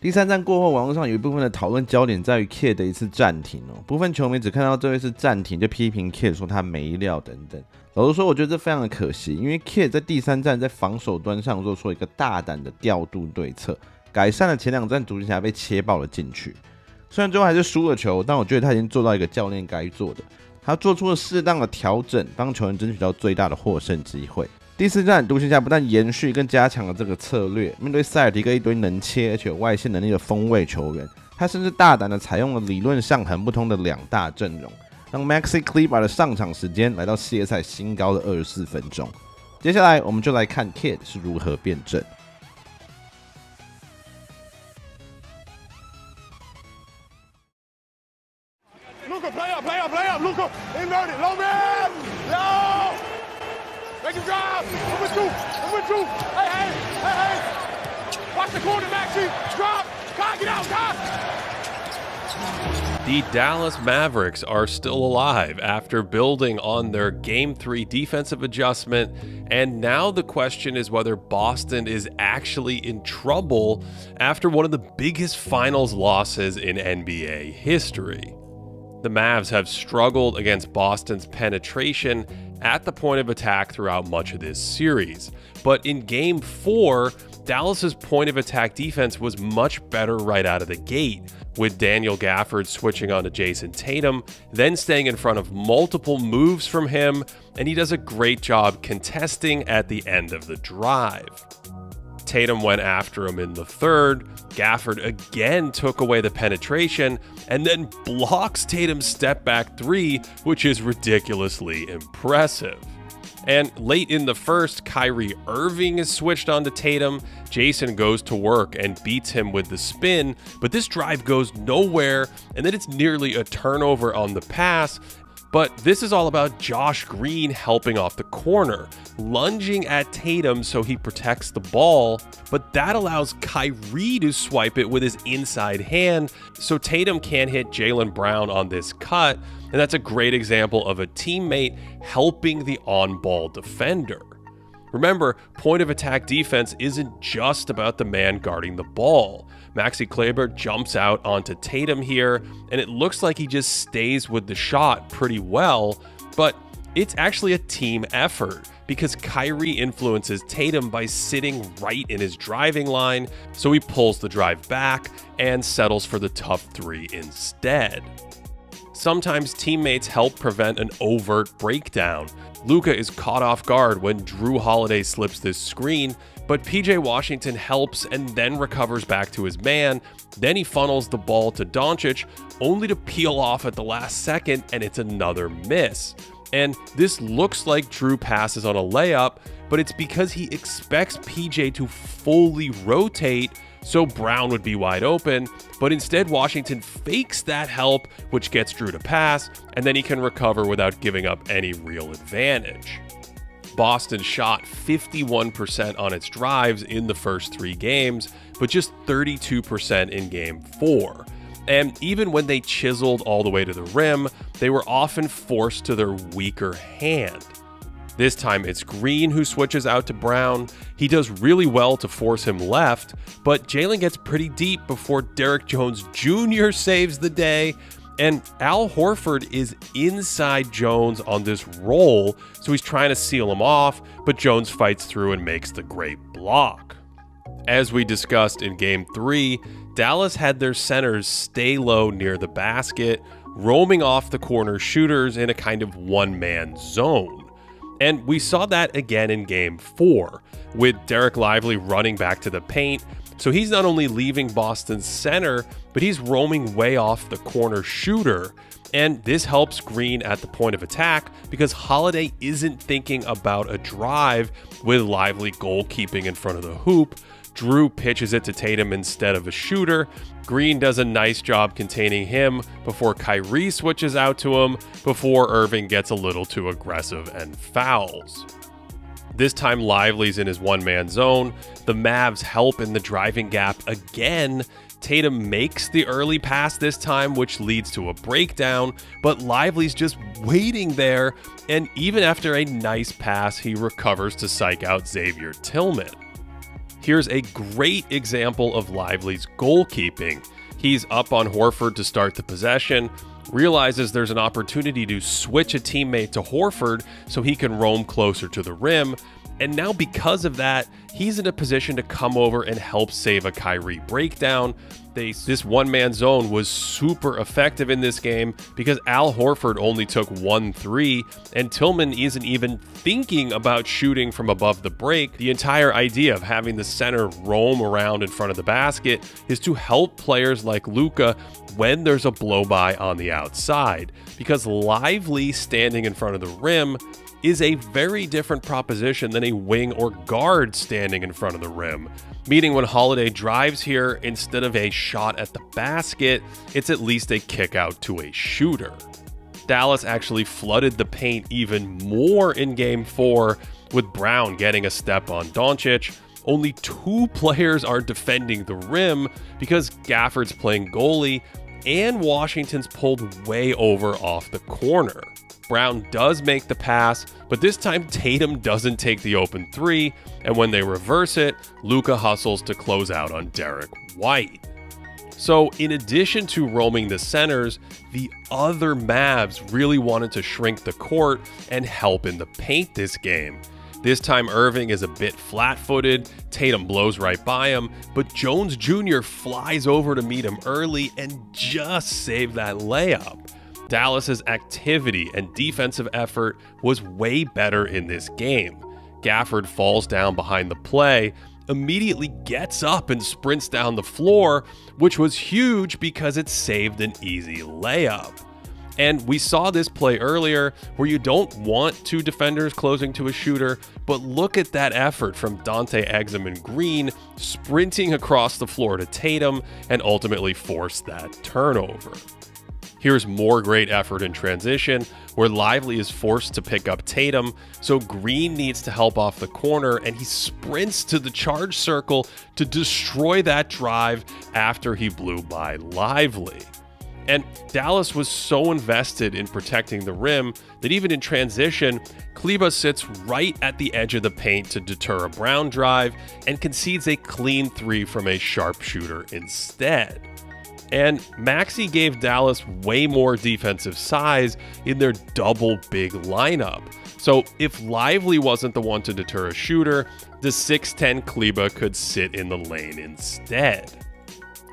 第3战过后，网络上有一部分的讨论焦点在于 Kid 的一次暂停哦，部分球迷只看到这一次暂停就批评 Kid 说他没料等等。老实说，我觉得这非常的可惜，因为 Kid 在第3战在防守端上做出一个大胆的调度对策，改善了前2战独行侠被切爆的禁区。虽然最后还是输了球，但我觉得他已经做到一个教练该做的，他做出了适当的调整，帮球员争取到最大的获胜机会。第4战，独行侠不但延续更加强了这个策略，面对塞尔提克一堆能切而且有外线能力的锋卫球员，他甚至大胆的采用了理论上行不通的2大阵容，让 Maxi Kleber 的上场时间来到系列赛新高的24分钟。接下来我们就来看 Kid 是如何变阵。Luka, play up, Luka, invert it, low man, yo, make him drive, I'm with you, hey, watch the corner, Maxi, drop, Kai, get out, Kai. The Dallas Mavericks are still alive after building on their Game 3 defensive adjustment, and now the question is whether Boston is actually in trouble after one of the biggest finals losses in NBA history. The Mavs have struggled against Boston's penetration at the point of attack throughout much of this series, but in Game 4, Dallas's point of attack defense was much better right out of the gate, with Daniel Gafford switching onto Jason Tatum, then staying in front of multiple moves from him, and he does a great job contesting at the end of the drive. Tatum went after him in the third, Gafford again took away the penetration, and then blocks Tatum's step back 3, which is ridiculously impressive. And late in the first, Kyrie Irving is switched onto Tatum. Jason goes to work and beats him with the spin, but this drive goes nowhere, and then it's nearly a turnover on the pass. But this is all about Josh Green helping off the corner, lunging at Tatum so he protects the ball, but that allows Kyrie to swipe it with his inside hand, so Tatum can't hit Jaylen Brown on this cut, and that's a great example of a teammate helping the on-ball defender. Remember, point of attack defense isn't just about the man guarding the ball. Maxi Kleber jumps out onto Tatum here, and it looks like he just stays with the shot pretty well, but it's actually a team effort because Kyrie influences Tatum by sitting right in his driving line, so he pulls the drive back and settles for the tough 3 instead. Sometimes teammates help prevent an overt breakdown. Luka is caught off guard when Drew Holiday slips this screen, but PJ Washington helps and then recovers back to his man. Then he funnels the ball to Doncic, only to peel off at the last second, and it's another miss. And this looks like Drew passes on a layup, but it's because he expects PJ to fully rotate, so Brown would be wide open, but instead Washington fakes that help, which gets Drew to pass, and then he can recover without giving up any real advantage. Boston shot 51% on its drives in the first 3 games, but just 32% in Game 4. And even when they chiseled all the way to the rim, they were often forced to their weaker hand. This time it's Green who switches out to Brown. He does really well to force him left, but Jaylen gets pretty deep before Derrick Jones Jr. saves the day, and Al Horford is inside Jones on this roll, so he's trying to seal him off, but Jones fights through and makes the great block. As we discussed in Game 3, Dallas had their centers stay low near the basket, roaming off the corner shooters in a kind of one-man zone. And we saw that again in Game 4, with Derek Lively running back to the paint, so he's not only leaving Boston's center, but he's roaming way off the corner shooter, and this helps Green at the point of attack because Holiday isn't thinking about a drive with Lively goalkeeping in front of the hoop. Drew pitches it to Tatum instead of a shooter. Green does a nice job containing him before Kyrie switches out to him, before Irving gets a little too aggressive and fouls. This time Lively's in his one-man zone. The Mavs help in the driving gap again. Tatum makes the early pass this time, which leads to a breakdown, but Lively's just waiting there, and even after a nice pass, he recovers to psych out Xavier Tillman. Here's a great example of Lively's goalkeeping. He's up on Horford to start the possession, realizes there's an opportunity to switch a teammate to Horford so he can roam closer to the rim, and now because of that, he's in a position to come over and help save a Kyrie breakdown. This one-man zone was super effective in this game because Al Horford only took 1 3, and Tillman isn't even thinking about shooting from above the break. The entire idea of having the center roam around in front of the basket is to help players like Luka when there's a blow-by on the outside, because Lively standing in front of the rim is a very different proposition than a wing or guard standing in front of the rim. Meaning when Holiday drives here, instead of a shot at the basket, it's at least a kick out to a shooter. Dallas actually flooded the paint even more in Game 4, with Brown getting a step on Doncic. Only 2 players are defending the rim because Gafford's playing goalie and Washington's pulled way over off the corner. Brown does make the pass, but this time Tatum doesn't take the open 3, and when they reverse it, Luka hustles to close out on Derek White. So in addition to roaming the centers, the other Mavs really wanted to shrink the court and help in the paint this game. This time Irving is a bit flat-footed, Tatum blows right by him, but Jones Jr. flies over to meet him early and just save that layup. Dallas's activity and defensive effort was way better in this game. Gafford falls down behind the play, immediately gets up and sprints down the floor, which was huge because it saved an easy layup. And we saw this play earlier where you don't want 2 defenders closing to a shooter, but look at that effort from Dante Exum and Green sprinting across the floor to Tatum and ultimately forced that turnover. Here's more great effort in transition, where Lively is forced to pick up Tatum, so Green needs to help off the corner, and he sprints to the charge circle to destroy that drive after he blew by Lively. And Dallas was so invested in protecting the rim that even in transition, Kleber sits right at the edge of the paint to deter a Brown drive and concedes a clean 3 from a sharpshooter instead. And Maxey gave Dallas way more defensive size in their double big lineup. So if Lively wasn't the one to deter a shooter, the 6'10 Kleber could sit in the lane instead.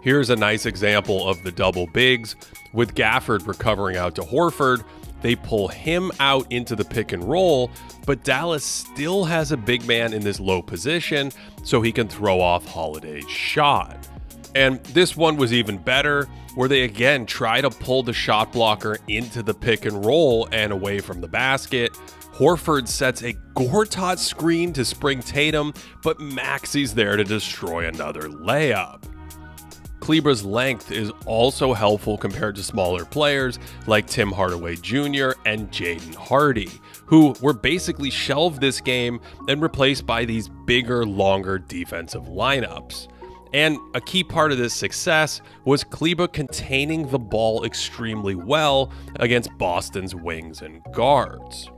Here's a nice example of the double bigs. With Gafford recovering out to Horford, they pull him out into the pick and roll, but Dallas still has a big man in this low position, so he can throw off Holiday's shot. And this one was even better, where they again try to pull the shot blocker into the pick and roll and away from the basket. Horford sets a Gortat screen to spring Tatum, but Maxey's there to destroy another layup. Kleber's length is also helpful compared to smaller players like Tim Hardaway Jr. and Jaden Hardy, who were basically shelved this game and replaced by these bigger, longer defensive lineups. And a key part of this success was Kleber containing the ball extremely well against Boston's wings and guards.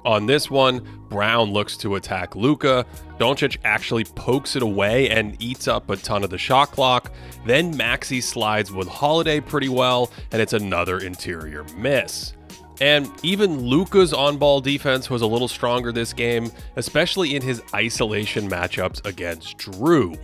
On this one, Brown looks to attack Luka. Doncic actually pokes it away and eats up a ton of the shot clock. Then Maxey slides with Holiday pretty well, and it's another interior miss. And even Luka's on-ball defense was a little stronger this game, especially in his isolation matchups against Drew.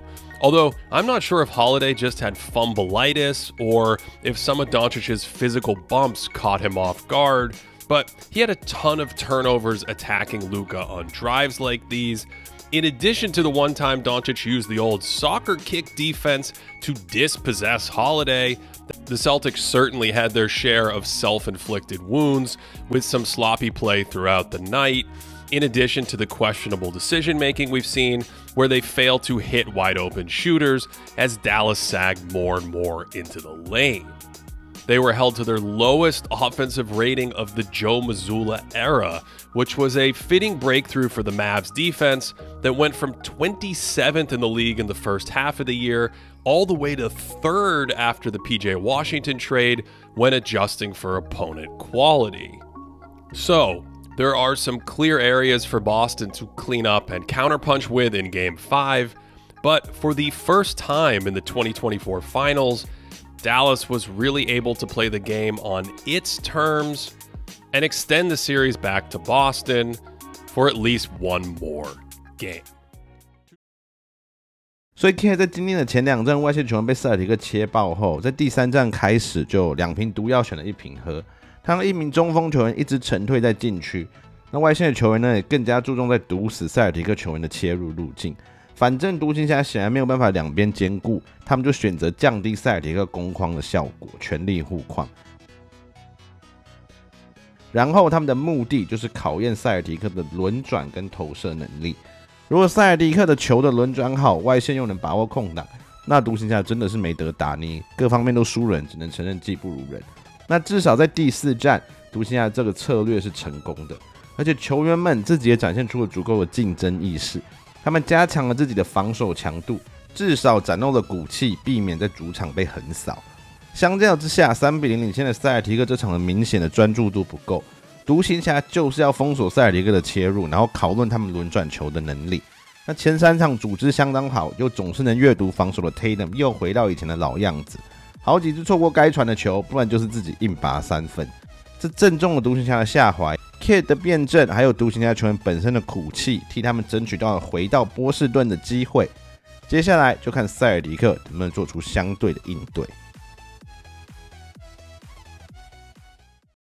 Although, I'm not sure if Holiday just had fumbleitis or if some of Doncic's physical bumps caught him off guard, but he had a ton of turnovers attacking Luka on drives like these. In addition to the one time Doncic used the old soccer kick defense to dispossess Holiday, the Celtics certainly had their share of self-inflicted wounds with some sloppy play throughout the night, in addition to the questionable decision-making we've seen where they fail to hit wide-open shooters as Dallas sagged more and more into the lane. They were held to their lowest offensive rating of the Joe Mazzulla era, which was a fitting breakthrough for the Mavs defense that went from 27th in the league in the first half of the year all the way to 3rd after the PJ Washington trade when adjusting for opponent quality. So, there are some clear areas for Boston to clean up and counterpunch with in Game 5, But for the first time in the 2024 finals, Dallas was really able to play the game on its terms and extend the series back to Boston for at least one more game. 所以 Kid 在今天的前2战外线球员被塞尔提克切爆后，在第3战开始就2瓶毒药选了1瓶喝，他让1名中锋球员一直沉退在禁区。那外线的球员呢，也更加注重在毒死塞尔提克球员的切入路径。反正独行侠显然没有办法两边兼顾，他们就选择降低塞尔提克攻框的效果，全力护框。然后他们的目的就是考验塞尔提克的轮转跟投射能力。如果塞尔提克的球的轮转好，外线又能把握空档，那独行侠真的是没得打，你各方面都输人，只能承认技不如人。那至少在第4战，独行侠这个策略是成功的，而且球员们自己也展现出了足够的竞争意识。他们加强了自己的防守强度，至少展露了骨气，避免在主场被横扫。相较之下，3-0领先的塞尔提克这场的明显的专注度不够。独行侠就是要封锁塞尔提克的切入，然后讨论他们轮转球的能力。那前3场组织相当好，又总是能阅读防守的 Tatum 又回到以前的老样子，好几次错过该传的球，不然就是自己硬拔3分。这正中了独行侠的下怀。Kid 的辩证，还有独行侠球员本身的苦气，替他们争取到了回到波士顿的机会。接下来就看塞尔提克能不能做出相对的应对。